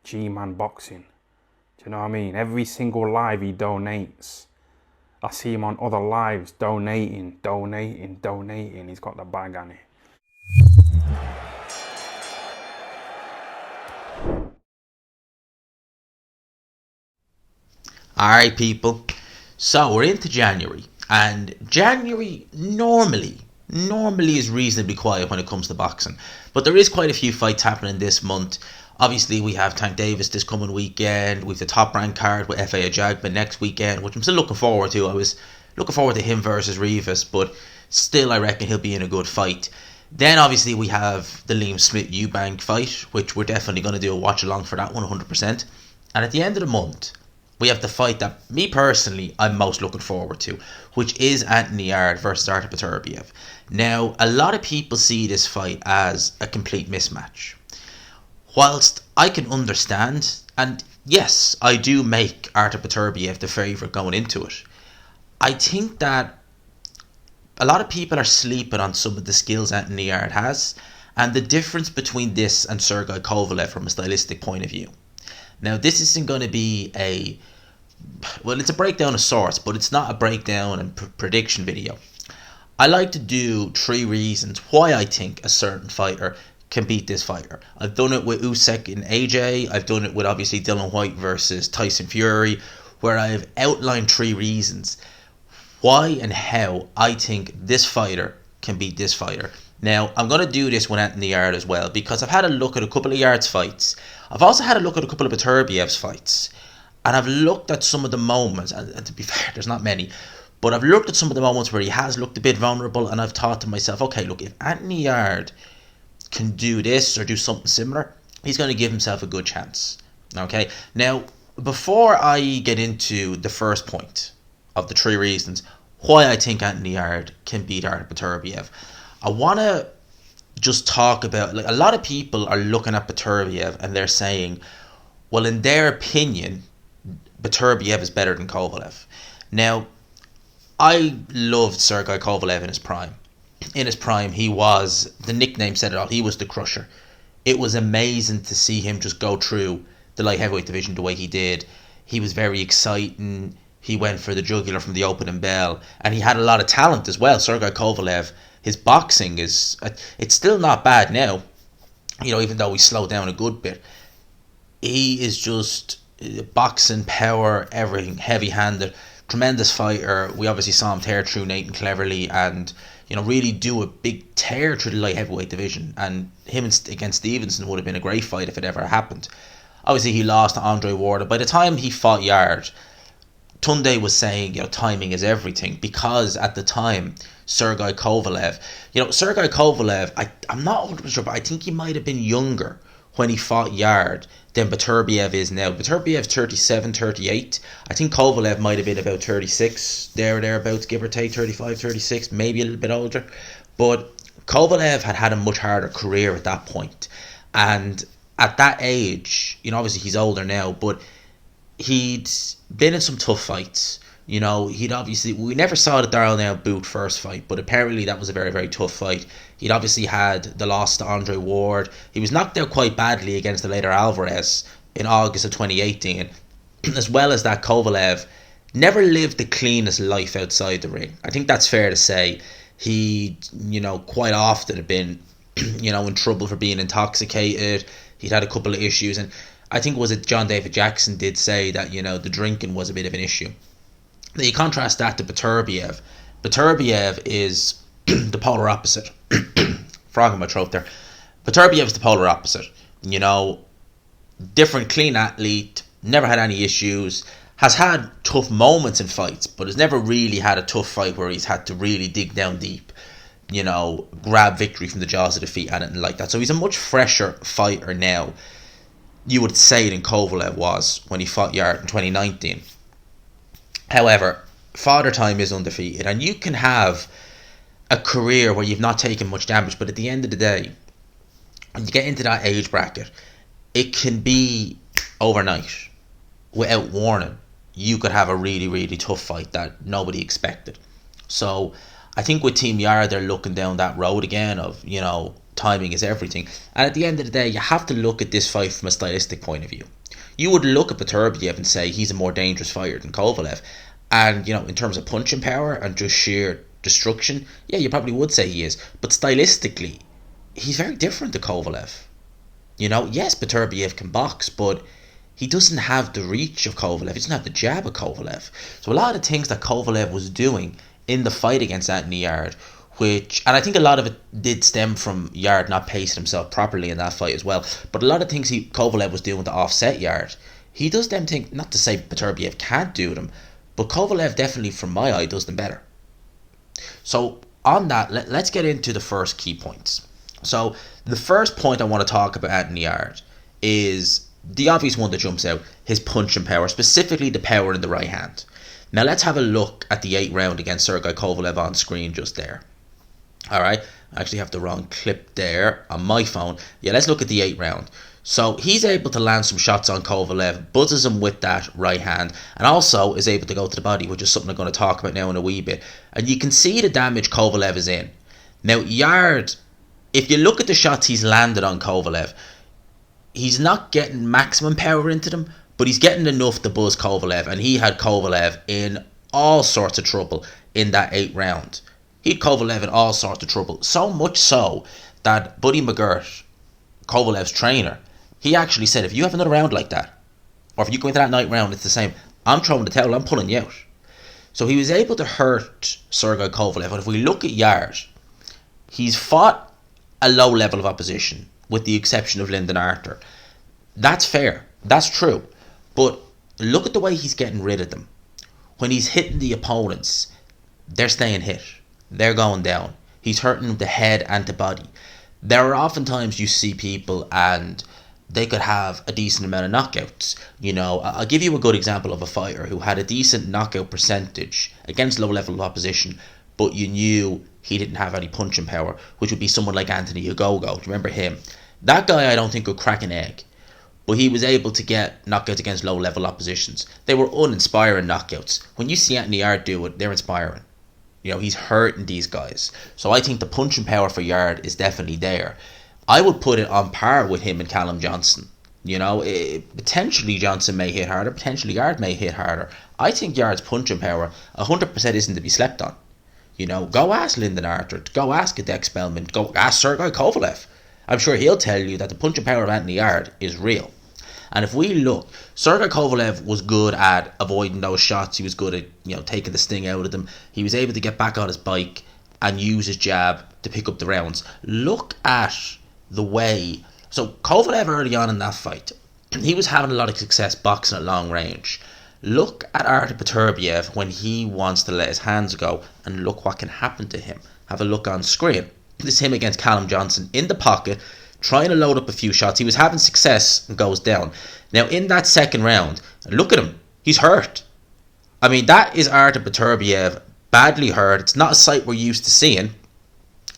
G-Man Boxing. Do you know what I mean? Every single live he donates. I see him on other lives donating. He's got the bag on it. Alright, people. So we're into January, and January normally is reasonably quiet when it comes to boxing. But there is quite a few fights happening this month. Obviously, we have Tank Davis this coming weekend. We have the top rank card with F.A. Ajagba next weekend, which I'm still looking forward to. I was looking forward to him versus Rivas, but still I reckon he'll be in a good fight. Then obviously we have the Liam Smith Eubank fight, which we're definitely going to do a watch along for that 100%. And at the end of the month, we have the fight that me personally I'm most looking forward to, which is Anthony Yarde versus Artur Beterbiev. Now, a lot of people see this fight as a complete mismatch. Whilst I can understand, and yes, I do make Artur Beterbiev the favourite going into it, I think that a lot of people are sleeping on some of the skills Anthony Yarde has, and the difference between this and Sergey Kovalev from a stylistic point of view. Now, this isn't going to be it's a breakdown of sorts, but it's not a breakdown and prediction video. I like to do 3 reasons why I think a certain fighter can beat this fighter. I've done it with Usyk and AJ. I've done it with obviously Dillian Whyte versus Tyson Fury, where I've outlined 3 reasons why and how I think this fighter can beat this fighter. Now, I'm going to do this with Anthony Yarde as well, because I've had a look at a couple of Yarde's fights. I've also had a look at a couple of Beterbiev's fights. And I've looked at some of the moments, and to be fair, there's not many, but I've looked at some of the moments where he has looked a bit vulnerable, and I've thought to myself, okay, look, if Anthony Yarde can do this or do something similar, he's going to give himself a good chance. Okay? Now, before I get into the first point of the 3 reasons why I think Anthony Yarde can beat Artur Beterbiev, I want to just talk about, like, a lot of people are looking at Beterbiev and they're saying, well, in their opinion, Beterbiev is better than Kovalev. Now, I loved Sergey Kovalev in his prime. In his prime, he was, the nickname said it all, he was the crusher. It was amazing to see him just go through the light heavyweight division the way he did. He was very exciting. He went for the jugular from the opening bell, and he had a lot of talent as well. Sergey Kovalev, his boxing it's still not bad now, even though he slowed down a good bit. He is just boxing, power, everything, heavy-handed, tremendous fighter. We obviously saw him tear through Nathan Cleverly and really do a big tear through the light heavyweight division, and him against Stevenson would have been a great fight if it ever happened. Obviously he lost to Andre Ward. By the time he fought Yarde, Tunde was saying, timing is everything, because at the time, Sergey Kovalev, I'm not 100% sure, but I think he might have been younger when he fought Yarde than Beterbiev is now. Beterbiev's 37, 38. I think Kovalev might have been about 36, thereabouts, give or take, 35, 36, maybe a little bit older. But Kovalev had a much harder career at that point. And at that age, obviously he's older now, but he'd been in some tough fights. He'd obviously, we never saw the Darrell Now Boot first fight, but apparently that was a very, very tough fight. He'd obviously had the loss to Andre Ward. He was knocked out quite badly against the later Alvarez in August of 2018. As well as that, Kovalev never lived the cleanest life outside the ring. I think that's fair to say. He, quite often had been, in trouble for being intoxicated. He'd had a couple of issues, and I think John David Jackson did say that, the drinking was a bit of an issue. Now you contrast that to Beterbiev. Beterbiev is the polar opposite. Frog in my throat there. Beterbiev is the polar opposite. Different, clean athlete, never had any issues, has had tough moments in fights, but has never really had a tough fight where he's had to really dig down deep, grab victory from the jaws of defeat, anything like that. So he's a much fresher fighter now, you would say, than Kovalev was when he fought Yarde in 2019. However, Father Time is undefeated, and you can have a career where you've not taken much damage, but at the end of the day, when you get into that age bracket, it can be overnight, without warning. You could have a really, really tough fight that nobody expected. So I think with Team Yarde, they're looking down that road again of, timing is everything. And at the end of the day, you have to look at this fight from a stylistic point of view. you would look at Beterbiev and say he's a more dangerous fighter than Kovalev. And, in terms of punching power and just sheer destruction, yeah, you probably would say he is. But stylistically, he's very different to Kovalev. Yes, Beterbiev can box, but he doesn't have the reach of Kovalev. He doesn't have the jab of Kovalev. So a lot of the things that Kovalev was doing in the fight against Anthony Yarde, and I think a lot of it did stem from Yarde not pacing himself properly in that fight as well. But a lot of things Kovalev was doing to offset Yarde, he does them things, not to say Beterbiev can't do them, but Kovalev definitely, from my eye, does them better. So on that, let's get into the first key points. So the first point I want to talk about Anthony Yarde is the obvious one that jumps out, his punching power, specifically the power in the right hand. Now let's have a look at the 8th round against Sergey Kovalev on screen just there. Alright, I actually have the wrong clip there on my phone. Yeah, let's look at the 8th round. So he's able to land some shots on Kovalev, buzzes him with that right hand, and also is able to go to the body, which is something I'm going to talk about now in a wee bit. And you can see the damage Kovalev is in. Now Yarde, if you look at the shots he's landed on Kovalev, he's not getting maximum power into them, but he's getting enough to buzz Kovalev, and he had Kovalev in all sorts of trouble in that 8th round. He had Kovalev in all sorts of trouble, so much so that Buddy McGirt, Kovalev's trainer, he actually said, if you have another round like that, or if you go into that 9th round, it's the same, I'm throwing the towel, I'm pulling you out. So he was able to hurt Sergey Kovalev, and if we look at Yarde, he's fought a low level of opposition, with the exception of Lyndon Artur. That's fair, that's true, but look at the way he's getting rid of them. When he's hitting the opponents, they're staying hit, they're going down. He's hurting the head and the body. There are often times you see people and they could have a decent amount of knockouts. I'll give you a good example of a fighter who had a decent knockout percentage against low level of opposition, but you knew he didn't have any punching power, which would be someone like Anthony Yarde. Do you remember him? That guy I don't think could crack an egg, but he was able to get knockouts against low level oppositions. They were uninspiring knockouts. When you see Anthony Yarde do it, they're inspiring. He's hurting these guys. So I think the punching power for Yarde is definitely there. I would put it on par with him and Callum Johnson. Potentially Johnson may hit harder, potentially Yarde may hit harder. I think Yarde's punching power 100% isn't to be slept on. Go ask Lyndon Artur, go ask Adek Spellman, go ask Sergey Kovalev. I'm sure he'll tell you that the punching power of Anthony Yarde is real. And if we look, Sergey Kovalev was good at avoiding those shots. He was good at taking the sting out of them. He was able to get back on his bike and use his jab to pick up the rounds. Look at the way. So Kovalev early on in that fight, he was having a lot of success boxing at long range. Look at Artur Beterbiev when he wants to let his hands go, and look what can happen to him. Have a look on screen. This is him against Callum Johnson in the pocket, trying to load up a few shots. He was having success and goes down. Now in that 2nd round, look at him. He's hurt. I mean, that is Artur Beterbiev badly hurt. It's not a sight we're used to seeing.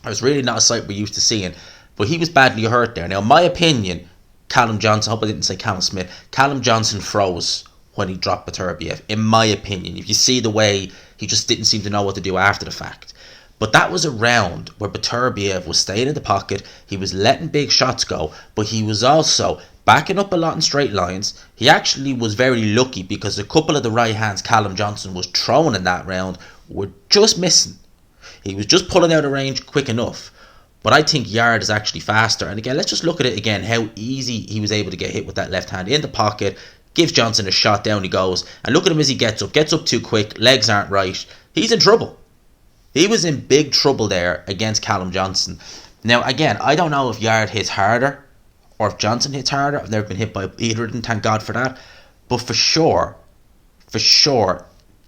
It's really not a sight we're used to seeing. But he was badly hurt there. Now, in my opinion, Callum Johnson, I hope I didn't say Callum Smith, Callum Johnson froze when he dropped Beterbiev, in my opinion. If you see the way he just didn't seem to know what to do after the fact. But that was a round where Beterbiev was staying in the pocket, he was letting big shots go, but he was also backing up a lot in straight lines. He actually was very lucky because a couple of the right hands Callum Johnson was throwing in that round were just missing. He was just pulling out of range quick enough. But I think Yarde is actually faster. And again, let's just look at it again, how easy he was able to get hit with that left hand in the pocket. Gives Johnson a shot, down he goes. And look at him as he gets up too quick, legs aren't right. He's in trouble. He was in big trouble there against Callum Johnson. Now, again, I don't know if Yarde hits harder or if Johnson hits harder. I've never been hit by either of them, thank God for that. But for sure,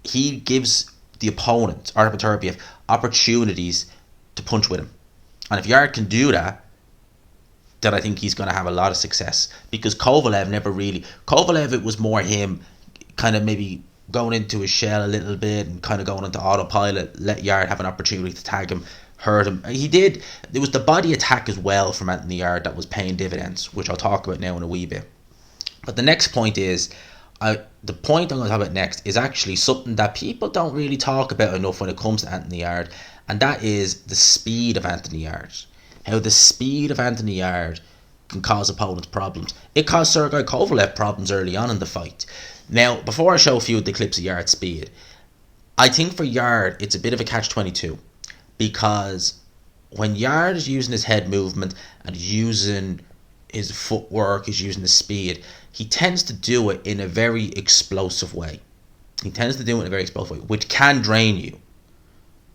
he gives the opponent, Artur Beterbiev, opportunities to punch with him. And if Yarde can do that, then I think he's going to have a lot of success. Because Kovalev never really... Kovalev, it was more him kind of maybe going into his shell a little bit and kind of going into autopilot, let Yarde have an opportunity to tag him, hurt him. He did. There was the body attack as well from Anthony Yarde that was paying dividends, which I'll talk about now in a wee bit. But the next point is... the point I'm going to talk about next is actually something that people don't really talk about enough when it comes to Anthony Yarde, and that is the speed of Anthony Yarde. How the speed of Anthony Yarde can cause opponents problems. It caused Sergei Kovalev problems early on in the fight. Now, before I show a few of the clips of Yarde's speed, I think for Yarde, it's a bit of a catch-22. Because when Yarde is using his head movement and he's using his footwork, he's using his speed, he tends to do it in a very explosive way. Which can drain you.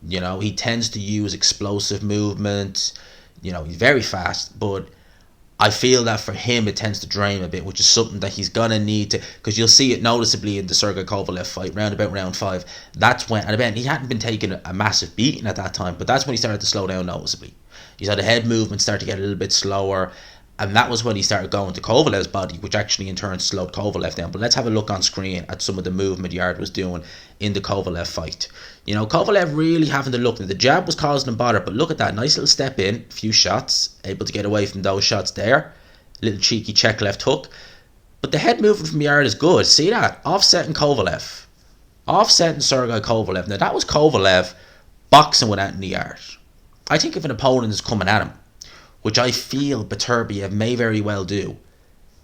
You know, he tends to use explosive movement. You know, he's very fast, but I feel that for him it tends to drain him a bit, which is something that he's going to need to, because you'll see it noticeably in the Sergei Kovalev fight, round about round 5. That's when, and again, he hadn't been taking a massive beating at that time, but that's when he started to slow down noticeably. He saw the head movement start to get a little bit slower, and that was when he started going to Kovalev's body, which actually in turn slowed Kovalev down. But let's have a look on screen at some of the movement Yarde was doing in the Kovalev fight. You know, Kovalev really having to look. The jab was causing him bother, but look at that. Nice little step in, a few shots, able to get away from those shots there. Little cheeky check left hook. But the head movement from Yarde is good. See that? Offsetting Kovalev. Offsetting Sergei Kovalev. Now, that was Kovalev boxing with Anthony Yarde. I think if an opponent is coming at him, which I feel Beterbiev may very well do,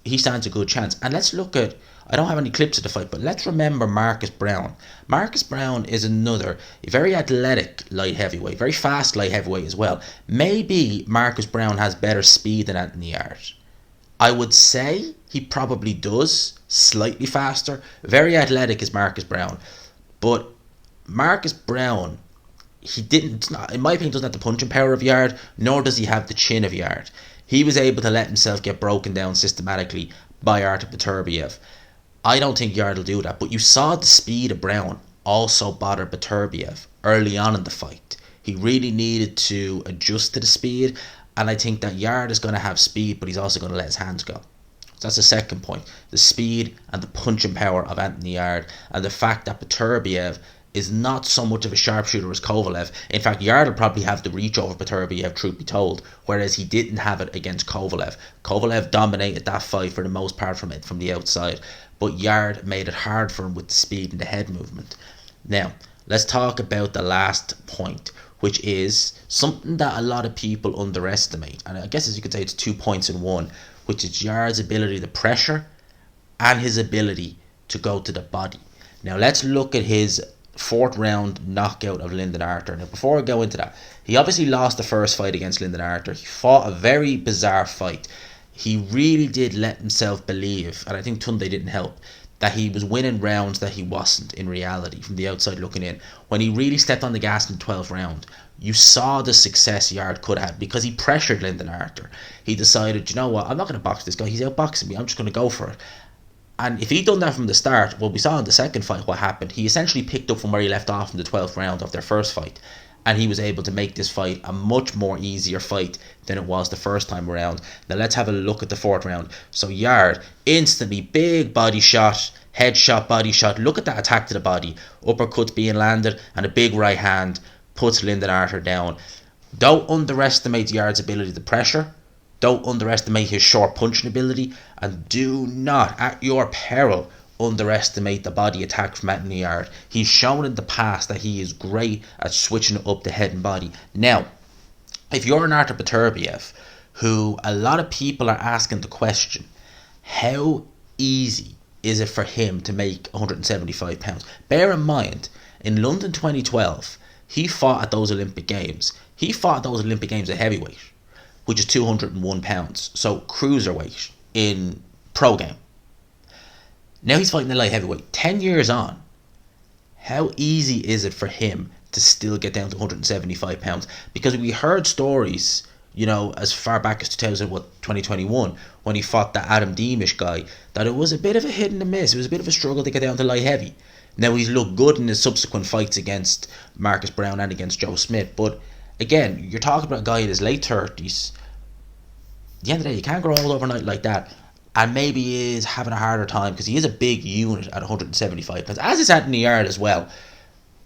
he stands a good chance. And let's look at, I don't have any clips of the fight, but let's remember Marcus Browne. Marcus Browne is another very athletic light heavyweight, very fast light heavyweight as well. Maybe Marcus Browne has better speed than Anthony Yarde. I would say he probably does, slightly faster. Very athletic is Marcus Browne. But Marcus Browne, he didn't, in my opinion, doesn't have the punching power of Yarde, nor does he have the chin of Yarde. He was able to let himself get broken down systematically by Artur Beterbiev. I don't think Yarde will do that, but you saw the speed of Browne also bother Beterbiev early on in the fight. He really needed to adjust to the speed, and I think that Yarde is going to have speed, but he's also going to let his hands go. So that's the second point. The speed and the punching power of Anthony Yarde, and the fact that Beterbiev is not so much of a sharpshooter as Kovalev. In fact, Yarde will probably have the reach over Beterbiev, truth be told, whereas he didn't have it against Kovalev. Kovalev dominated that fight for the most part from the outside, but Yarde made it hard for him with the speed and the head movement. Now, let's talk about the last point, which is something that a lot of people underestimate. And I guess, as you could say, it's 2 points in one, which is Yarde's ability to pressure and his ability to go to the body. Now, let's look at his 4th round knockout of Lyndon Artur. Now, before I go into that, he obviously lost the first fight against Lyndon Artur. He fought a very bizarre fight. He really did let himself believe, and I think Tunde didn't help, that he was winning rounds that he wasn't in reality from the outside looking in. When he really stepped on the gas in the 12th round, you saw the success Yarde could have because he pressured Lyndon Artur. He decided, you know what, I'm not going to box this guy. He's outboxing me. I'm just going to go for it. And if he'd done that from the start, well, we saw in the second fight what happened. He essentially picked up from where he left off in the 12th round of their first fight. And he was able to make this fight a much more easier fight than it was the first time around. Now let's have a look at the 4th round. So Yarde, instantly, big body shot, head shot, body shot. Look at that attack to the body. Uppercuts being landed and a big right hand puts Lyndon Artur down. Don't underestimate Yarde's ability to pressure. Don't underestimate his short punching ability, and do not, at your peril, underestimate the body attack from Anthony Yarde. He's shown in the past that he is great at switching up the head and body. Now, if you're an Artur Beterbiev, who a lot of people are asking the question, how easy is it for him to make 175 pounds? Bear in mind, in London 2012, he fought at those Olympic Games. He fought at those Olympic Games at heavyweight, which is 201 pounds. So cruiserweight in pro game. Now he's fighting the light heavyweight. 10 years on, how easy is it for him to still get down to 175 pounds? Because we heard stories, you know, as far back as 2021, when he fought that Adam Deemish guy, that it was a bit of a hit and a miss. It was a bit of a struggle to get down to light heavy. Now he's looked good in his subsequent fights against Marcus Browne and against Joe Smith, but again, you're talking about a guy in his late 30s. At the end of the day, you can't grow old overnight like that. And maybe he is having a harder time because he is a big unit at 175 pounds, as is Anthony Yarde as well.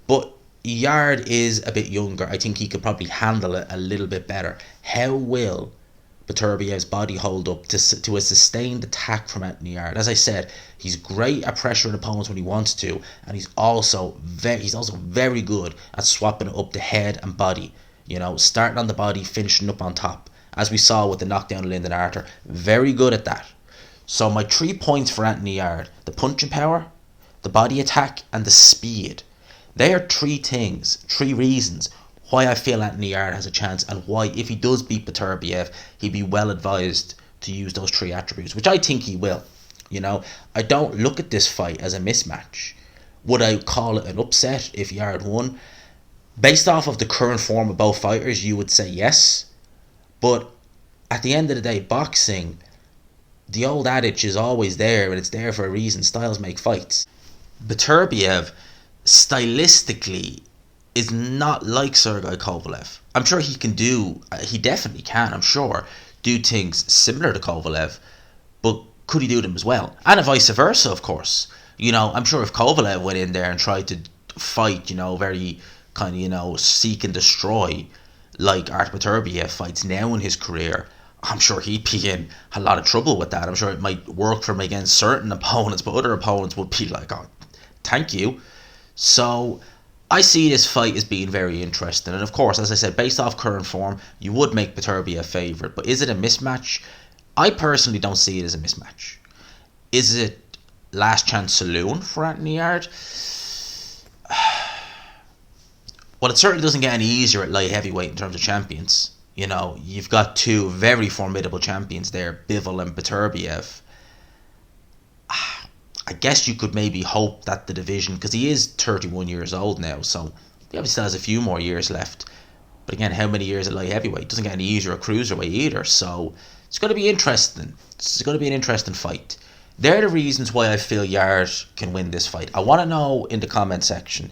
But Yarde is a bit younger. I think he could probably handle it a little bit better. How will Beterbiev's body hold up to a sustained attack from Anthony Yarde? As I said, he's great at pressuring opponents when he wants to, and he's also very good at swapping up the head and body. You know, starting on the body, finishing up on top. as we saw with the knockdown of Lyndon Artur. Very good at that. So my 3 points for Anthony Yarde: the punching power, the body attack, and the speed. They are 3 reasons why I feel Anthony Yarde has a chance, and why, if he does beat Beterbiev, he'd be well advised to use those 3 attributes, which I think he will. You know, I don't look at this fight as a mismatch. Would I call it an upset if Yarde won? Based off of the current form of both fighters, you would say yes. But at the end of the day, boxing, the old adage is always there, and it's there for a reason. Styles make fights. Beterbiev, stylistically, is not like Sergei Kovalev. I'm sure he definitely can, I'm sure, do things similar to Kovalev, but could he do them as well? And vice versa, of course. You know, I'm sure if Kovalev went in there and tried to fight, you know, very kind of, you know, seek and destroy, like Artur Beterbiev fights now in his career, I'm sure he'd be in a lot of trouble with that. I'm sure it might work for him against certain opponents, but other opponents would be like, oh, thank you. So I see this fight as being very interesting. And of course, as I said, based off current form, you would make Beterbiev a favourite. But is it a mismatch? I personally don't see it as a mismatch. Is it last chance saloon for Anthony Yarde? Well, it certainly doesn't get any easier at light heavyweight in terms of champions. You know, you've got 2 very formidable champions there, Bivol and Beterbiev. I guess you could maybe hope that the division, because he is 31 years old now, so he obviously still has a few more years left. But again, how many years at light heavyweight? It doesn't get any easier at cruiserweight either, so it's going to be interesting. It's going to be an interesting fight. They're the reasons why I feel Yarde can win this fight. I want to know in the comment section,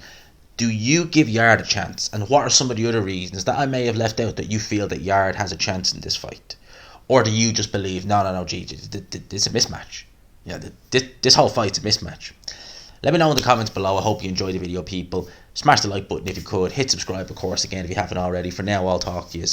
do you give Yarde a chance? And what are some of the other reasons that I may have left out that you feel that Yarde has a chance in this fight? Or do you just believe, no, gee, it's a mismatch? Yeah, this whole fight's a mismatch. Let me know in the comments below. I hope you enjoyed the video, people. Smash the like button if you could. Hit subscribe, of course, again, if you haven't already. For now, I'll talk to you.